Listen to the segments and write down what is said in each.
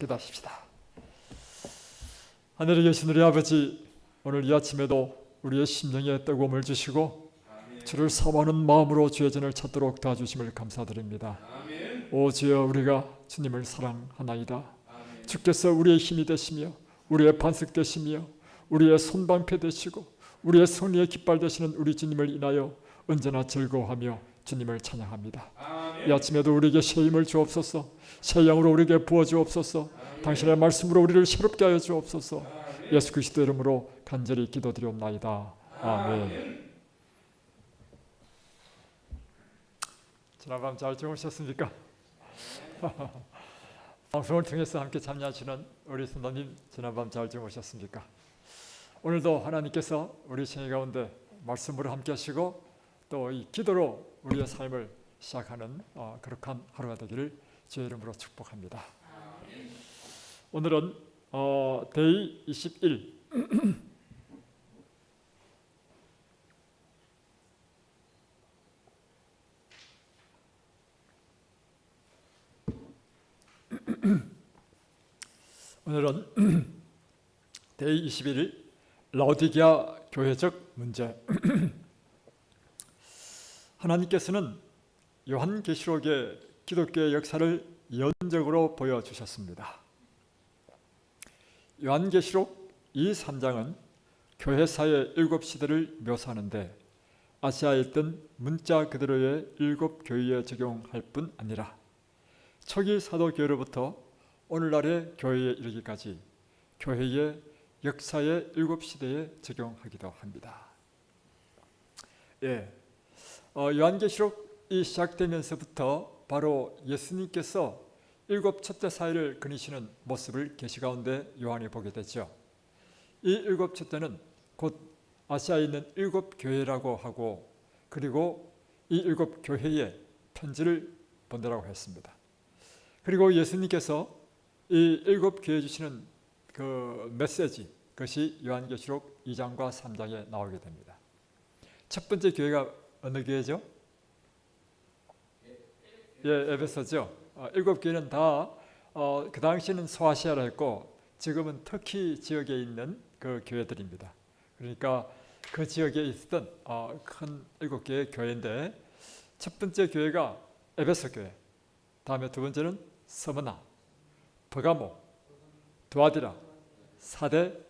기도하십시다. 하늘에 계신 우리 아버지, 오늘 이 아침에도 우리의 심령에 뜨거움을 주시고 주를 사모하는 마음으로 주의 전을 찾도록 도와주심을 감사드립니다. 오 주여, 우리가 주님을 사랑하나이다. 주께서 우리의 힘이 되시며 우리의 반석 되시며 우리의 손방패 되시고 우리의 승리의 깃발 되시는 우리 주님을 인하여 언제나 즐거워하며 주님을 찬양합니다. 이 아침에도 우리에게 새 힘을 주옵소서. 새 영으로 우리에게 부어주옵소서. 당신의 말씀으로 우리를 새롭게 하여 주옵소서. 예수 그리스도 이름으로 간절히 기도드리옵나이다. 아멘. 지난밤 잘 주무셨습니까? 방송을 통해서 함께 참여하시는 우리 성도님, 지난밤 잘 주무셨습니까? 오늘도 하나님께서 우리 생애 가운데 말씀으로 함께 하시고 또 이 기도로 우리의 삶을 시작하는 거룩한 하루가 되기를 주의 이름으로 축복합니다. 오늘은 데이 21 오늘은 데이 21일 라오디게아 교회적 문제. 하나님께서는 요한계시록의 기독교의 역사를 예언적으로 보여주셨습니다. 요한계시록 이 3장은 교회사의 7시대를 묘사하는데 아시아에 있던 문자 그대로의 7교회에 적용할 뿐 아니라 초기 사도교회로부터 오늘날의 교회에 이르기까지 교회의 역사의 7시대에 적용하기도 합니다. 요한계시록이 시작되면서부터 바로 예수님께서 7 첫째 사회를 그리시는 모습을 계시 가운데 요한이 보게 되죠. 이 7 첫째는 곧 아시아에 있는 7 교회라고 하고, 그리고 이 7 교회에 편지를 보내라고 했습니다. 그리고 예수님께서 이 7 교회에 주시는 그 메시지, 그것이 요한계시록 2장과 3장에 나오게 됩니다. 첫 번째 교회가 어느 교회죠? 에베소죠. 7 교회는 다 그 당시에는 소아시아라 했고 지금은 터키 지역에 있는 그 교회들입니다. 그러니까 그 지역에 있었던 큰 7개의 교회인데, 첫 번째 교회가 에베소 교회, 다음에 두 번째는 스무나, 버가모, 두아디라, 사데,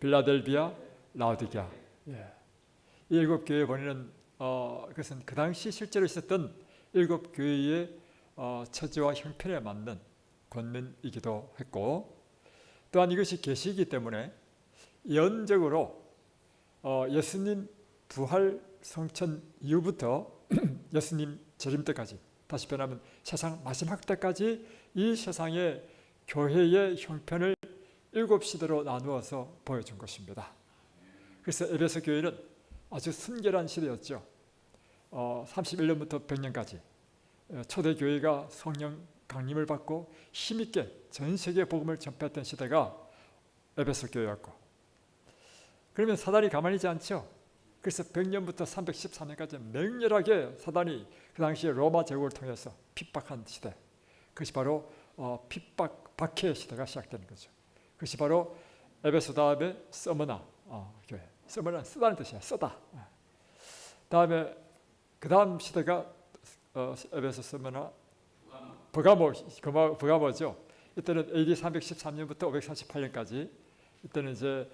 빌라델비아, 라오디게아. 이 7 교회에 보내는 그것은 그 당시 실제로 있었던 7 교회의 처지와 형편에 맞는 권면이기도 했고, 또한 이것이 계시이기 때문에 예언적으로 예수님 부활 성천 이후부터 예수님 재림 때까지, 다시 변하면 세상 마지막 때까지 이 세상의 교회의 형편을 7시대로 나누어서 보여준 것입니다. 그래서 에베소 교회는 아주 순결한 시대였죠. 31년부터 100년까지 초대 교회가 성령 강림을 받고 힘있게 전 세계 복음을 전파했던 시대가 에베소 교회였고, 그러면 사단이 가만히 있지 않죠. 그래서 100년부터 314년까지 맹렬하게 사단이 그 당시에 로마 제국을 통해서 핍박한 시대, 그것이 바로 핍박 박해 시대가 시작되는 거죠. 그것이 바로 에베소 다음에 스무나 교회. 스무나는 쓰다는 뜻이야. 쓰다. 다음에 그 다음 시대가 에베소, 스무나, 버가모죠. 이때는 AD 313년부터 538년까지, 이때는 이제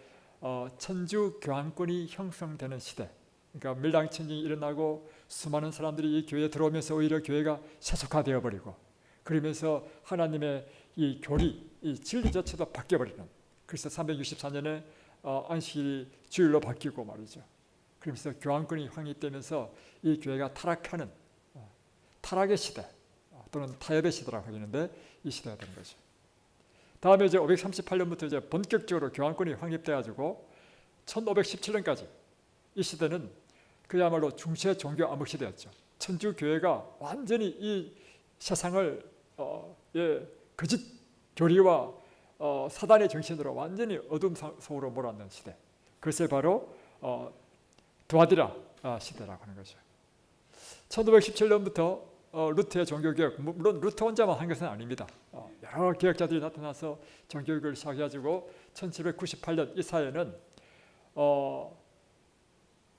천주 교황권이 형성되는 시대. 그러니까 밀당천쟁이 일어나고 수많은 사람들이 이 교회에 들어오면서 오히려 교회가 세속화되어 버리고, 그러면서 하나님의 이 교리, 이 진리 자체도 바뀌어 버리는. 그래서 364년에 안식일이 주일로 바뀌고 말이죠. 그러면서 교황권이 확립되면서 이 교회가 타락하는 타락의 시대, 또는 타협의 시대라고 하겠는데, 이 시대가 된 거죠. 다음에 이제 538년부터 이제 본격적으로 교황권이 확립돼가지고 1517년까지 이 시대는 그야말로 중세 종교 암흑 시대였죠. 천주 교회가 완전히 이 세상을 거짓 교리와 사단의 정신으로 완전히 어둠 속으로 몰아넣는 시대. 그것을 바로 두아디라 시대라고 하는 거죠. 1517년부터 루터의 종교개혁, 물론 루터 혼자만 한 것은 아닙니다. 여러 개혁자들이 나타나서 종교개혁을 시작해가지고 1798년 이 사회는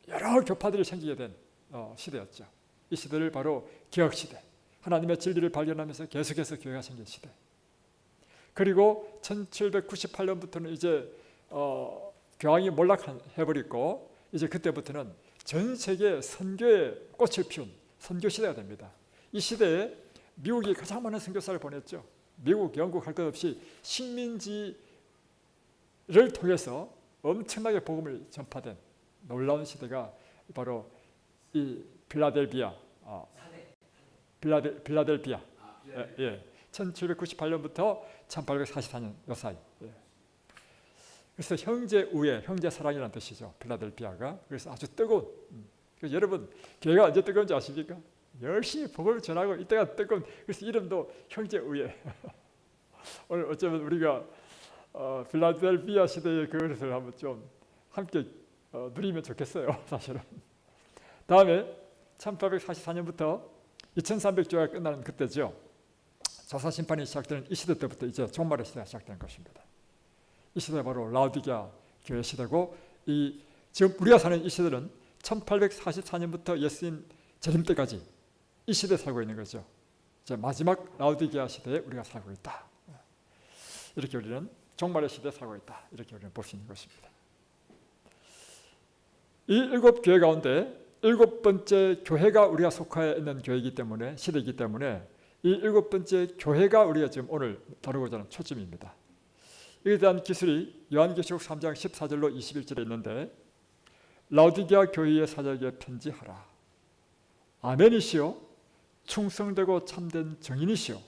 여러 교파들이 생기게 된 시대였죠. 이 시대를 바로 개혁시대, 하나님의 진리를 발견하면서 계속해서 교회가 생긴 시대. 그리고 1798년부터는 이제 교황이 몰락해버리고 이제 그때부터는 전 세계 선교의 꽃을 피운 선교 시대가 됩니다. 이 시대에 미국이 가장 많은 선교사를 보냈죠. 미국, 영국 할 것 없이 식민지를 통해서 엄청나게 복음을 전파된 놀라운 시대가 바로 이 필라델피아, 예, 1798년부터 1844년 요 사이. 예. 그래서 형제 우애, 형제 사랑이라는 뜻이죠. 필라델피아가. 그래서 아주 뜨거운. 그래서 여러분 교회가 언제 뜨거운지 아십니까? 열심히 복음을 전하고 이때가 뜨거운. 그래서 이름도 형제 우애. 오늘 어쩌면 우리가 필라델피아 시대의 그것을 한번 좀 함께 누리면 좋겠어요. 사실은. 다음에 1844년부터 2300조가 끝나는 그때죠. 조사심판이 시작되는 이 시대 때부터 이제 종말의 시대가 시작되는 것입니다. 이 시대가 바로 라오디게아 교회 시대고, 지금 우리가 사는 이 시대는 1844년부터 예수님 재림 때까지 이 시대에 살고 있는 거죠. 이제 마지막 라오디게아 시대에 우리가 살고 있다. 이렇게 우리는 종말의 시대에 살고 있다. 이렇게 우리는 볼 수 있는 것입니다. 이 7교회 가운데 7번째 교회가 우리가 속해 있는 교회이기 때문에, 시대이기 때문에 이 7번째 교회가 우리가 지금 오늘 다루고자 하는 초점입니다. 이에 대한 기술이 요한계시록 3장 14절로 21절에 있는데, 라오디게아 교회의 사자에게 편지하라. 아멘이시요 충성되고 참된 정인이시요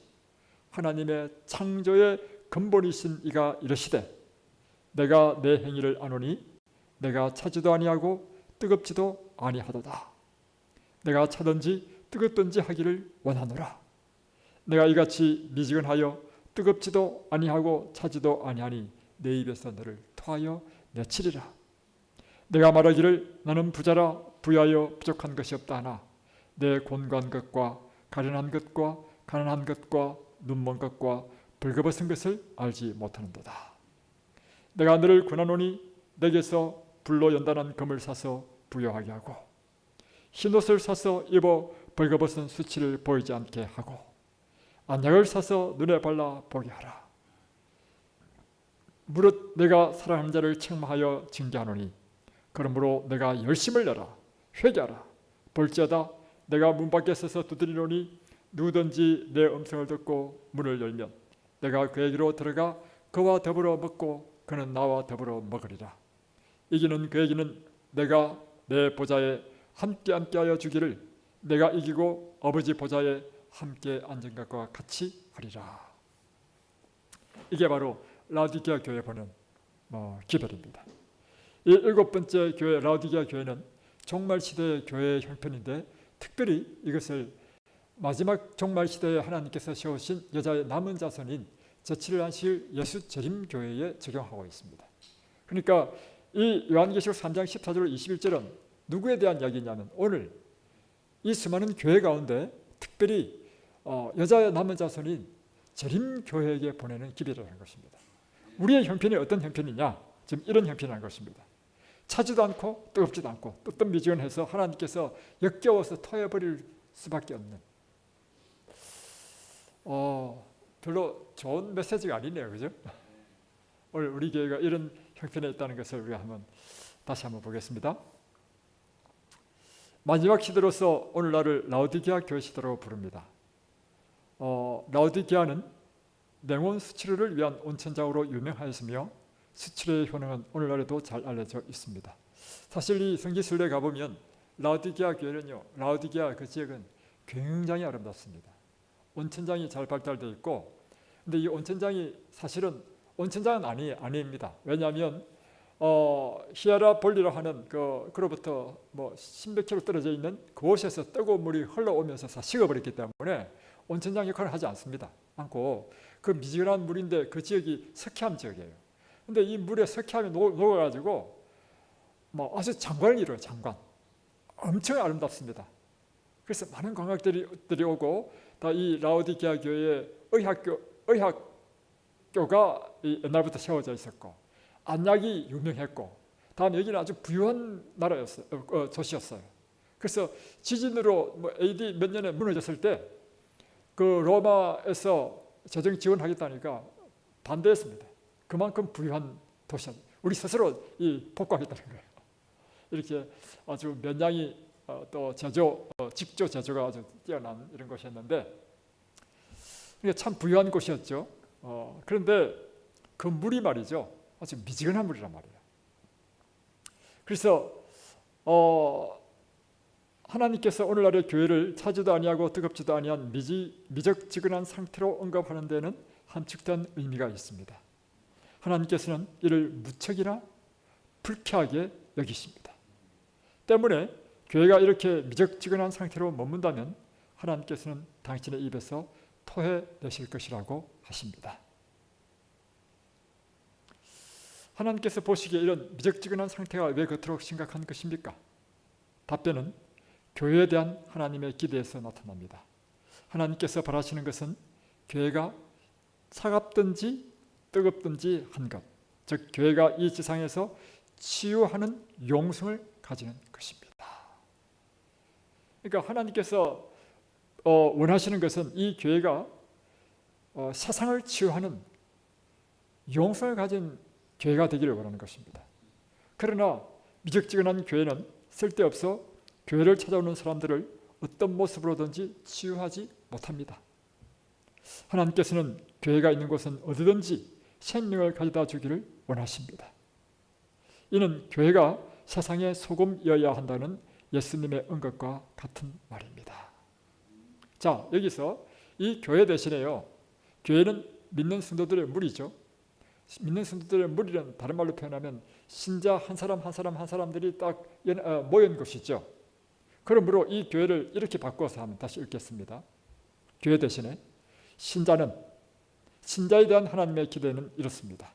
하나님의 창조의 근본이신 이가 이르시되, 내가 내 행위를 아노니 내가 차지도 아니하고 뜨겁지도 아니하도다. 내가 차든지 뜨겁든지 하기를 원하노라. 내가 이같이 미지근하여 뜨겁지도 아니하고 차지도 아니하니 내 입에서 너를 토하여 내치리라. 내가 말하기를 나는 부자라 부유하여 부족한 것이 없다 하나 내 곤고한 것과 가련한 것과 가난한 것과 눈먼 것과 벌거벗은 것을 알지 못하는도다. 내가 너를 권하노니 내게서 불로 연단한 금을 사서 부여하게 하고 흰옷을 사서 입어 벌거벗은 수치를 보이지 않게 하고 안약을 사서 눈에 발라 보게 하라. 무릇 내가 사랑하는 자를 책망하여 징계하노니 그러므로 내가 열심을 내라. 회개하라. 볼지어다 내가 문 밖에 서서 두드리노니 누구든지 내 음성을 듣고 문을 열면 내가 그에게로 들어가 그와 더불어 먹고 그는 나와 더불어 먹으리라. 이기는 그에게는 내가 내 보좌에 함께하여 주기를 내가 이기고 아버지 보좌에 함께 앉은 것과 같이 하리라. 이게 바로 라오디게아 교회에 보는 기별입니다. 이 7번째 교회 라오디게아 교회는 종말 시대의 교회의 형편인데, 특별히 이것을 마지막 종말 시대에 하나님께서 세우신 여자의 남은 자손인 제7일 안식일 예수 재림 교회에 적용하고 있습니다. 그러니까 이 요한계시록 3장 14절 21절은 누구에 대한 이야기냐면, 오늘 이 수많은 교회 가운데 특별히 여자의 남은 자손인 재림 교회에게 보내는 기별이라는 것입니다. 우리의 형편이 어떤 형편이냐? 지금 이런 형편이라는 것입니다. 차지도 않고 뜨겁지도 않고 뜨뜻미지근해서 하나님께서 역겨워서 토해버릴 수밖에 없는, 별로 좋은 메시지가 아니네요, 그죠? 오늘 우리 교회가 이런 형편에 있다는 것을 우리가 다시 한번 보겠습니다. 마지막 시대로서 오늘날을 라오디게아 교회 시대라고 부릅니다. 라오디게아는 냉온 수치료를 위한 온천장으로 유명하였으며 수치료의 효능은 오늘날에도 잘 알려져 있습니다. 사실 이 성지순례 가보면 라오디게아 교회는요, 라오디게아 그 지역은 굉장히 아름답습니다. 온천장이 잘 발달되어 있고, 근데 이 온천장이 사실은 온천장은 아닙니다. 왜냐하면 히에라볼리라 하는 그로부터 십몇 킬로 떨어져 있는 그곳에서 뜨거운 물이 흘러오면서 다 식어버렸기 때문에 온천장 역할을 하지 않고 그 미지근한 물인데 그 지역이 석회암 지역이에요. 근데 이 물에 석회암이 녹아가지고 아주 장관을 이뤄요. 장관. 엄청 아름답습니다. 그래서 많은 관광객들이 오고 다 이 라오디게아 교회에 의학교가 옛날부터 세워져 있었고 안약이 유명했고 다음 여기는 아주 부유한 나라였어요. 도시였어요. 그래서 지진으로 뭐 AD 몇 년에 무너졌을 때 그 로마에서 재정 지원하겠다니까 반대했습니다. 그만큼 부유한 도시였어요. 우리 스스로 복구하겠다는 거예요. 이렇게 아주 면양이 또 직조 제조가 아주 뛰어난 이런 곳이었는데 참 부유한 곳이었죠. 그런데 그 물이 말이죠. 아주 미지근한 물이란 말이에요. 그래서 하나님께서 오늘날의 교회를 차지도 아니하고 뜨겁지도 아니한 미적지근한 상태로 언급하는 데는 함축된 의미가 있습니다. 하나님께서는 이를 무척이나 불쾌하게 여기십니다. 때문에 교회가 이렇게 미적지근한 상태로 머문다면 하나님께서는 당신의 입에서 토해내실 것이라고 하십니다. 하나님께서 보시기에 이런 미적지근한 상태가 왜 그토록 심각한 것입니까? 답변은 교회에 대한 하나님의 기대에서 나타납니다. 하나님께서 바라시는 것은 교회가 차갑든지 뜨겁든지 한 것, 즉 교회가 이 지상에서 치유하는 용성을 가지는 것입니다. 그러니까 하나님께서 원하시는 것은 이 교회가 세상을 치유하는 용성을 가진 교회가 되기를 원하는 것입니다. 그러나 미적지근한 교회는 쓸데없어 교회를 찾아오는 사람들을 어떤 모습으로든지 치유하지 못합니다. 하나님께서는 교회가 있는 곳은 어디든지 생명을 가져다 주기를 원하십니다. 이는 교회가 세상의 소금이어야 한다는 예수님의 언급과 같은 말입니다. 자, 여기서 이 교회 대신에요, 교회는 믿는 성도들의 무리죠. 믿는 성도들의 무리는 다른 말로 표현하면 신자 한 사람들이 딱 모인 곳이죠. 그러므로 이 교회를 이렇게 바꿔서 하면 다시 읽겠습니다. 교회 대신에 신자에 대한 하나님의 기대는 이렇습니다.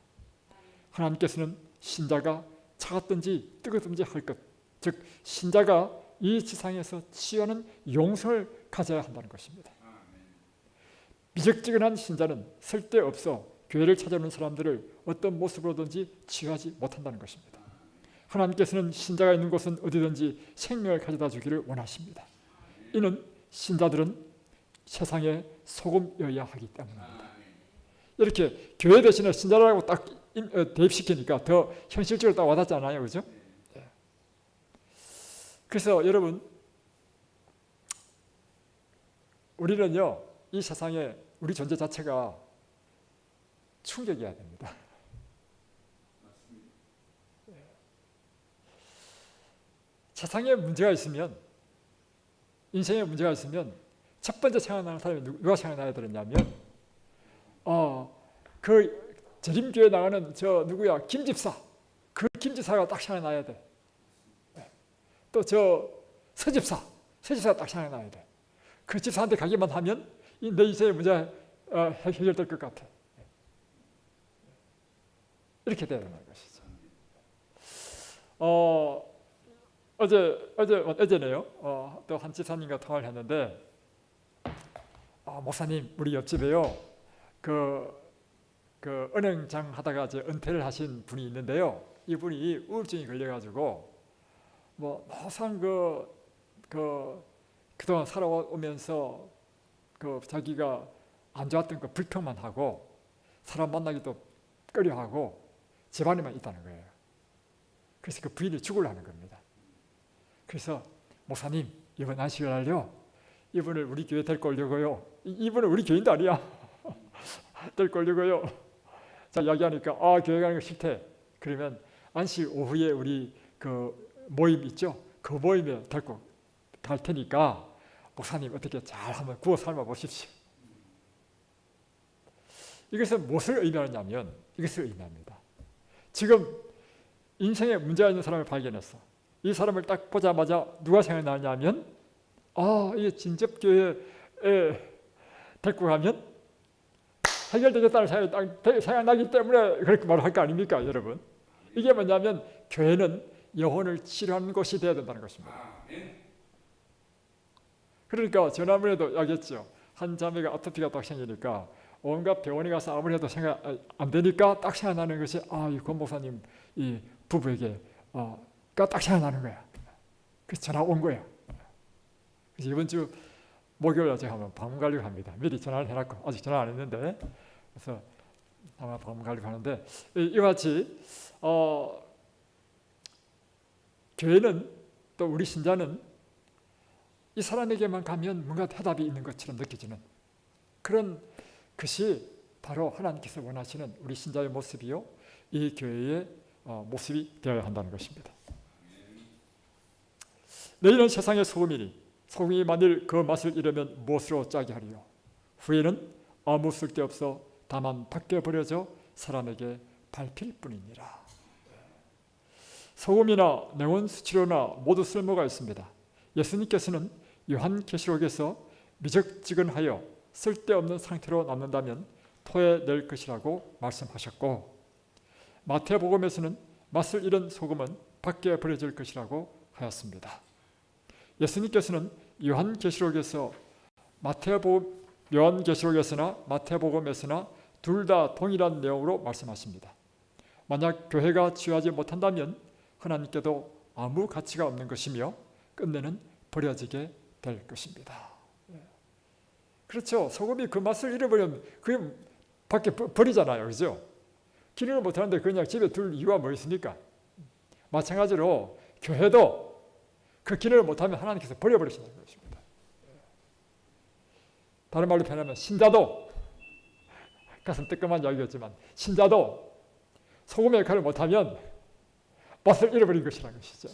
하나님께서는 신자가 차갑든지 뜨겁든지 할 것, 즉 신자가 이 지상에서 치유하는 용성을 가져야 한다는 것입니다. 미적지근한 신자는 쓸데없어 교회를 찾아오는 사람들을 어떤 모습으로든지 치유하지 못한다는 것입니다. 하나님께서는 신자가 있는 곳은 어디든지 생명을 가져다 주기를 원하십니다. 이는 신자들은 세상의 소금이어야 하기 때문입니다. 이렇게 교회 대신에 신자라고 딱 대입시키니까 더 현실적으로 딱 와닿지 않아요, 그죠? 네. 그래서 여러분, 우리는요, 이 세상에 우리 존재 자체가 충격이어야 됩니다. 세상에 문제가 있으면, 인생에 문제가 있으면 첫 번째 생각나는 사람이 누가 생각나야 되느냐면 그 재림교회 나가는 저 누구야, 김집사, 그 김집사가 딱 생각나야 돼. 또 저 서집사가 딱 생각나야 돼. 그 집사한테 가기만 하면 내 인생의 문제가 해결될 것 같아. 이렇게 되는 것이죠. 어제네요. 또 한 집사님과 통화를 했는데, 목사님, 우리 옆집에요, 그 은행장 하다가 이제 은퇴를 하신 분이 있는데요. 이분이 우울증이 걸려가지고 뭐 항상 그동안 살아오면서 자기가 안 좋았던 거 불평만 하고 사람 만나기도 꺼려하고 집안에만 있다는 거예요. 그래서 그 부인이 죽으려는 겁니다. 그래서 목사님, 이번 안식일날요, 이분을 우리 교회 데리고 오려고요. 이분은 우리 교인도 아니야. 데리고 오려고요. 자, 이야기하니까 교회 가는 거 싫대. 그러면 안식 오후에 우리 그 모임 있죠? 그 모임에 데리고 갈 테니까 목사님 어떻게 잘 한번 구워 삶아 보십시오. 이것은 무엇을 의미하냐면 이것을 의미합니다. 지금 인생에 문제가 있는 사람을 발견했어. 이 사람을 딱 보자마자 누가 생각나냐면 이 진접교회에 데리고 가면 해결되겠다는 생각나기 때문에 그렇게 말을 할 거 아닙니까, 여러분? 이게 뭐냐면 교회는 영혼을 치료하는 곳이 되어야 된다는 것입니다. 그러니까 지난번에도 이야기했죠. 한 자매가 아토피가 딱 생기니까 온갖 병원에 가서 아무리 해도 생각 안 되니까 딱 생각나는 것이 이 권 목사님 이 부부에게 딱 생각나는 거야. 그래서 전화 온 거야. 그래서 이번 주 목요일에 제가 한번 방문 가려고 합니다. 미리 전화를 해놨고 아직 전화 안 했는데 그래서 아마 방문 가려고 하는데 이와 같이 교회는 또 우리 신자는 이 사람에게만 가면 뭔가 해답이 있는 것처럼 느껴지는 그런 것이 바로 하나님께서 원하시는 우리 신자의 모습이요 이 교회의 모습이 되어야 한다는 것입니다. 너희는 세상의 소금이니 소금이 만일 그 맛을 잃으면 무엇으로 짜게 하리요? 후에는 아무 쓸데없어 다만 밖에 버려져 사람에게 밟힐 뿐이니라. 소금이나 냉온 수치료나 모두 쓸모가 있습니다. 예수님께서는 요한계시록에서 미적지근하여 쓸데없는 상태로 남는다면 토해낼 것이라고 말씀하셨고 마태복음에서는 맛을 잃은 소금은 밖에 버려질 것이라고 하였습니다. 예수님께서는 요한계시록에서나 마태복음에서나 둘 다 동일한 내용으로 말씀하십니다. 만약 교회가 취하지 못한다면 하나님께도 아무 가치가 없는 것이며 끝내는 버려지게 될 것입니다. 그렇죠. 소금이 그 맛을 잃어버리면 그게 밖에 버리잖아요. 그죠? 기능을 못하는데 그냥 집에 둘 이유가 뭐 있습니까? 마찬가지로 교회도 그 기능을 못하면 하나님께서 버려버리시는 것입니다. 다른 말로 표현하면 신자도 가슴 뜨끔한 이야기였지만 신자도 소금의 역할을 못하면 맛을 잃어버린 것이라는 것이죠.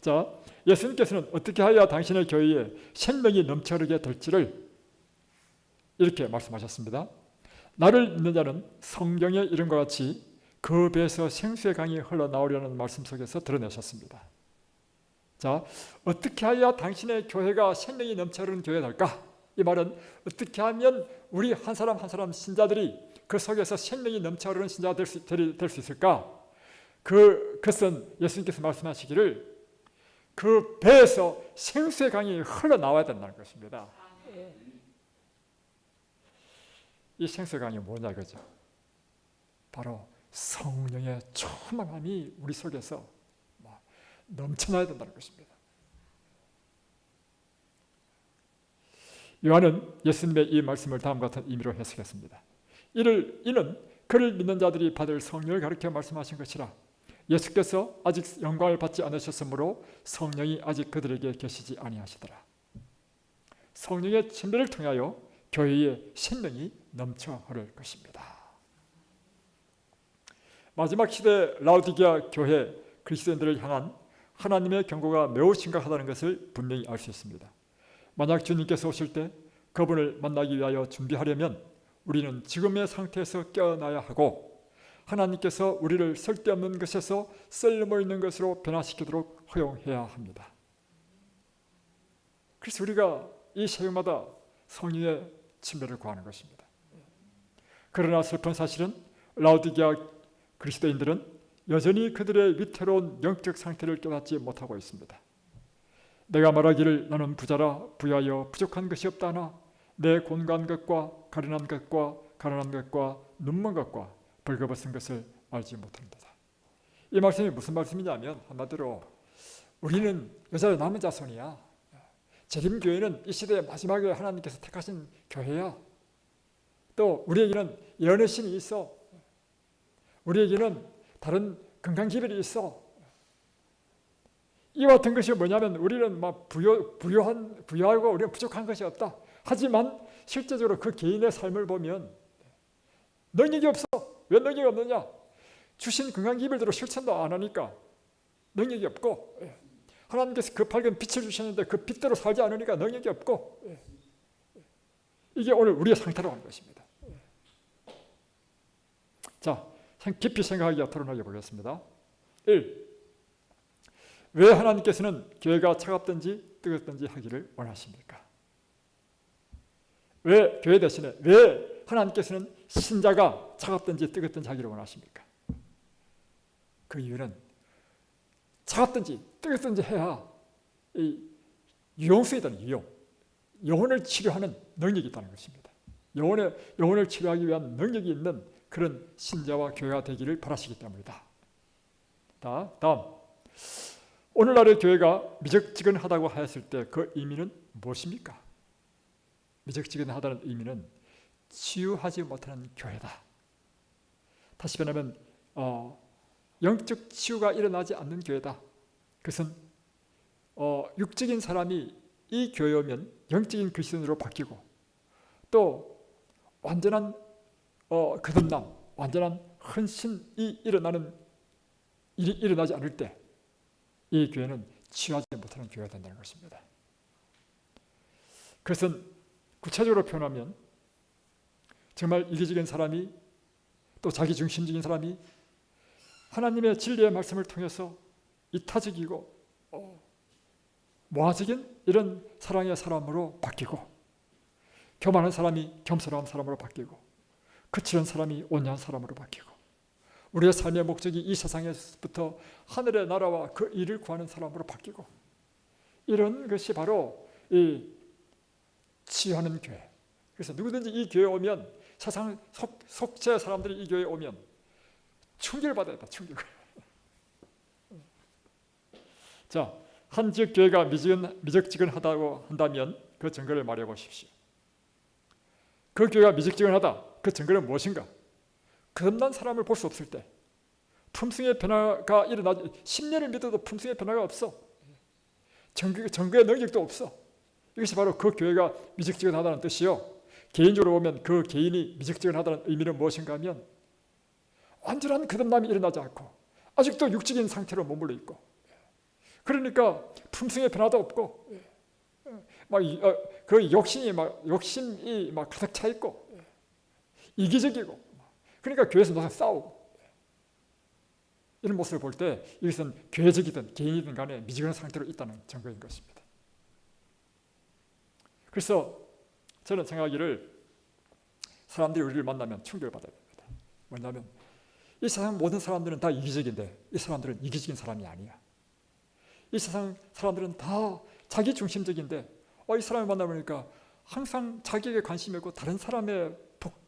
자, 예수님께서는 어떻게 하여야 당신의 교회에 생명이 넘쳐흐르게 될지를 이렇게 말씀하셨습니다. 나를 믿는 자는 성경의 이름과 같이 그 배에서 생수의 강이 흘러나오려는 말씀 속에서 드러내셨습니다. 자, 어떻게 하여야 당신의 교회가 생명이 넘쳐흐르는 교회가 될까? 이 말은 어떻게 하면 우리 한 사람 한 사람 신자들이 그 속에서 생명이 넘쳐흐르는 신자가 될 수 있을까? 그것은 예수님께서 말씀하시기를 그 배에서 생수의 강이 흘러나와야 된다는 것입니다. 이 생수의 강이 뭐냐 이거죠. 바로 성령의 충만함이 우리 속에서 넘쳐나야 된다는 것입니다. 요한은 예수님의 이 말씀을 다음과 같은 의미로 해석했습니다. 이는 그를 믿는 자들이 받을 성령을 가리켜 말씀하신 것이라. 예수께서 아직 영광을 받지 않으셨으므로 성령이 아직 그들에게 계시지 아니하시더라. 성령의 침례를 통하여 교회의 생명이 넘쳐 흐를 것입니다. 마지막 시대 라오디게아 교회 그리스도인들을 향한 하나님의 경고가 매우 심각하다는 것을 분명히 알 수 있습니다. 만약 주님께서 오실 때 그분을 만나기 위하여 준비하려면 우리는 지금의 상태에서 깨어나야 하고 하나님께서 우리를 쓸데없는 것에서 쓸모있는 것으로 변화시키도록 허용해야 합니다. 그래서 우리가 이 새해마다 성령의 침례를 구하는 것입니다. 그러나 슬픈 사실은 라오디게아 그리스도인들은 여전히 그들의 위태로운 영적 상태를 깨닫지 못하고 있습니다. 내가 말하기를 나는 부자라 부여하여 부족한 것이 없다 하나 내 곤고한 것과 가련한 것과 눈먼 것과 벌거벗은 것을 알지 못합니다. 이 말씀이 무슨 말씀이냐면 한마디로 우리는 여자의 남은 자손이야. 재림교회는 이 시대의 마지막에 하나님께서 택하신 교회야. 또 우리에게는 예언의 신이 있어. 우리에게는 다른 건강기별이 있어. 이와 같은 것이 뭐냐면 우리는 막 부유하고 우리는 부족한 것이 없다. 하지만 실제적으로 그 개인의 삶을 보면 능력이 없어. 왜 능력이 없느냐? 주신 건강기별대로 실천도 안 하니까 능력이 없고 하나님께서 그 밝은 빛을 주셨는데 그 빛대로 살지 않으니까 능력이 없고 이게 오늘 우리의 상태로 하는 것입니다. 자, 깊이 생각하기가 토론하게 보겠습니다. 1. 왜 하나님께서는 교회가 차갑든지 뜨겁든지 하기를 원하십니까? 왜 교회 대신에 왜 하나님께서는 신자가 차갑든지 뜨겁든지 하기를 원하십니까? 그 이유는 차갑든지 뜨겁든지 해야 이 유용성이 있다는 유용. 영혼을 치료하는 능력이 있다는 것입니다. 영혼을 치료하기 위한 능력이 있는 그런 신자와 교회가 되기를 바라시기 때문이다. 다음, 오늘날의 교회가 미적지근하다고 하였을 때 그 의미는 무엇입니까? 미적지근하다는 의미는 치유하지 못하는 교회다. 다시 말하면 영적 치유가 일어나지 않는 교회다. 그것은 육적인 사람이 이 교회에 오면 영적인 그리스도인으로 바뀌고 또 완전한 거듭남, 완전한 헌신이 일어나는 일이 일어나지 않을 때 이 교회는 치유하지 못하는 교회가 된다는 것입니다. 그것은 구체적으로 표현하면 정말 이기적인 사람이 또 자기중심적인 사람이 하나님의 진리의 말씀을 통해서 이타적이고 모아적인 이런 사랑의 사람으로 바뀌고 교만한 사람이 겸손한 사람으로 바뀌고 거칠은 사람이 온유한 사람으로 바뀌고 우리의 삶의 목적이 이 세상에서부터 하늘의 나라와 그 일을 구하는 사람으로 바뀌고 이런 것이 바로 이 치유하는 교회. 그래서 누구든지 이 교회에 오면 세상 속죄 사람들이 이 교회에 오면 충격을 받아야 돼. 충격을. 자, 한 지역 교회가 미적지근하다고 한다면 그 증거를 말해 보십시오. 그 교회가 미적지근하다. 그 증거는 무엇인가? 거듭난 사람을 볼 수 없을 때 품성의 변화가 일어나지 10년을 믿어도 품성의 변화가 없어. 증거의 능력도 없어. 이것이 바로 그 교회가 미적지근하다는 뜻이요. 개인적으로 보면 그 개인이 미적지근하다는 의미는 무엇인가 하면 완전한 거듭남이 일어나지 않고 아직도 육적인 상태로 머물러 있고 그러니까 품성의 변화도 없고 그 욕심이 막 가득 차 있고 이기적이고 그러니까 교회에서 항상 싸우고 이런 모습을 볼 때 이것은 교회적이든 개인이든 간에 미지근한 상태로 있다는 증거인 것입니다. 그래서 저는 생각하기를 사람들이 우리를 만나면 충격을 받아야 됩니다. 뭐냐면 이 세상 모든 사람들은 다 이기적인데 이 사람들은 이기적인 사람이 아니야. 이 세상 사람들은 다 자기 중심적인데 이 사람을 만나보니까 항상 자기에게 관심이 있고 다른 사람의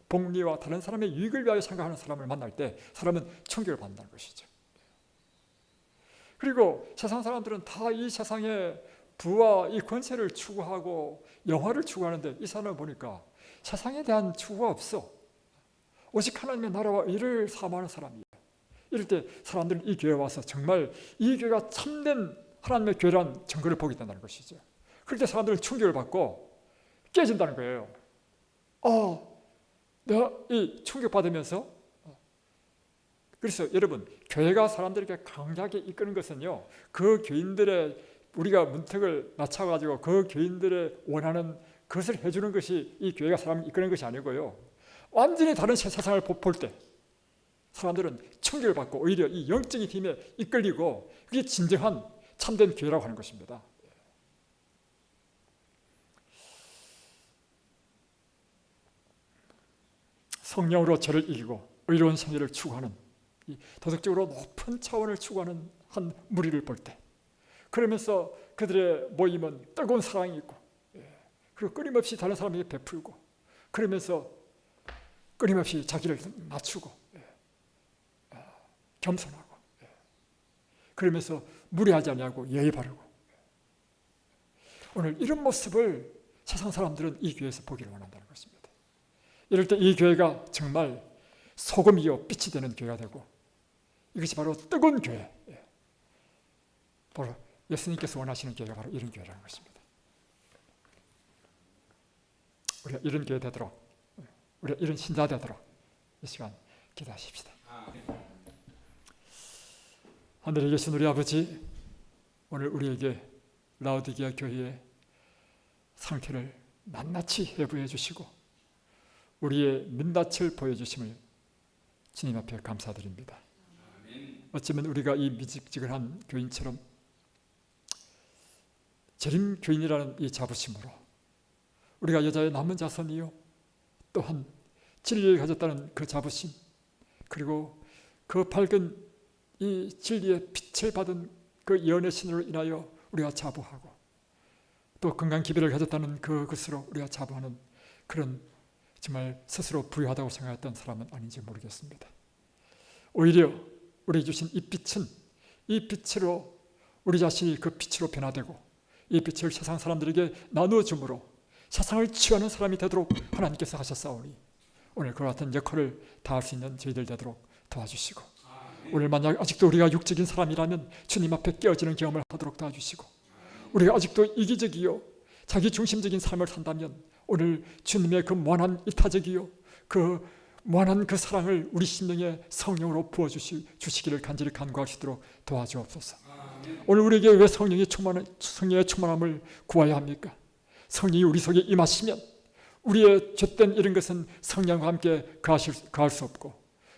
복리와 다른 사람의 유익을 위하여 생각하는 사람을 만날 때 사람은 충격을 받는다는 것이죠. 그리고 세상 사람들은 다 이 세상의 부와 이 권세를 추구하고 영화를 추구하는데 이 사람을 보니까 세상에 대한 추구가 없어. 오직 하나님의 나라와 의를 사모하는 사람이에요. 이럴 때 사람들은 이 교회에 와서 정말 이 교회가 참된 하나님의 교회라는 증거를 보게 된다는 것이죠. 그럴 때 사람들은 충격을 받고 깨진다는 거예요. 내가 이 충격받으면서 그래서 여러분 교회가 사람들에게 강하게 이끄는 것은요 그 교인들의 우리가 문턱을 낮춰가지고 그 교인들의 원하는 그것을 해주는 것이 이 교회가 사람을 이끄는 것이 아니고요 완전히 다른 세상을 볼 때 사람들은 충격을 받고 오히려 이 영적인 힘에 이끌리고 그게 진정한 참된 교회라고 하는 것입니다. 성령으로 죄를 이기고 의로운 생애를 추구하는 도덕적으로 높은 차원을 추구하는 한 무리를 볼 때 그러면서 그들의 모임은 뜨거운 사랑이 있고 그리고 끊임없이 다른 사람에게 베풀고 그러면서 끊임없이 자기를 낮추고 겸손하고 그러면서 무례하지 않냐고 예의 바르고 오늘 이런 모습을 세상 사람들은 이 교회에서 보기를 원한다는 것입니다. 이럴 때 이 교회가 정말 소금이요 빛이 되는 교회가 되고 이것이 바로 뜨거운 교회 바로 예수님께서 원하시는 교회가 바로 이런 교회라는 것입니다. 우리가 이런 교회 되도록 우리가 이런 신자 되도록 이 시간 기도하십시다. 하늘에 계신 우리 아버지 오늘 우리에게 라오디게아 교회의 상태를 낱낱이 해부해 주시고 우리의 민낯을 보여주심을 주님 앞에 감사드립니다. 어쩌면 우리가 이 미직직한 교인처럼 재림 교인이라는 이 자부심으로 우리가 여자의 남은 자손이요 또한 진리를 가졌다는 그 자부심 그리고 그 밝은 이 진리의 빛을 받은 그 예언의 신으로 인하여 우리가 자부하고 또 건강 기별을 가졌다는 그것으로 우리가 자부하는 그런 정말 스스로 부유하다고 생각했던 사람은 아닌지 모르겠습니다. 오히려 우리 주신 이 빛은 이 빛으로 우리 자신이 그 빛으로 변화되고 이 빛을 세상 사람들에게 나누어 주므로 세상을 치유하는 사람이 되도록 하나님께서 하셨사오니 오늘 그와 같은 역할을 다할 수 있는 저희들 되도록 도와주시고 오늘 만약 아직도 우리가 육적인 사람이라면 주님 앞에 깨어지는 경험을 하도록 도와주시고 우리가 아직도 이기적이요 자기 중심적인 삶을 산다면 오늘 주님의 그 무한한 이타적이요 그 무한한 그 사랑을 우리 심령에 성령으로 부어주시기를 간절히 간구할 수 있도록 도와주옵소서. 오늘 우리에게 왜 성령의 충만함을 구해야 합니까? 성령이 우리 속에 임하시면 우리의 죄된 이런 것은 성령과 함께 가할 수 없고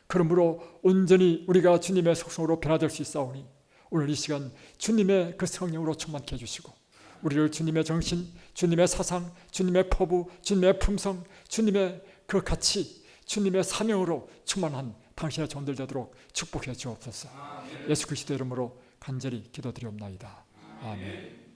그러므로 온전히 우리가 주님의 속성으로 변화될 수 있사오니 오늘 이 시간 주님의 그 성령으로 충만케 해주시고 우리를 주님의 정신, 주님의 사상, 주님의 포부, 주님의 품성, 주님의 그 가치, 주님의 사명으로 충만한 당신의 종들 되도록 축복해 주옵소서. 예수 그리스도 이름으로 간절히 기도드리옵나이다. 아멘.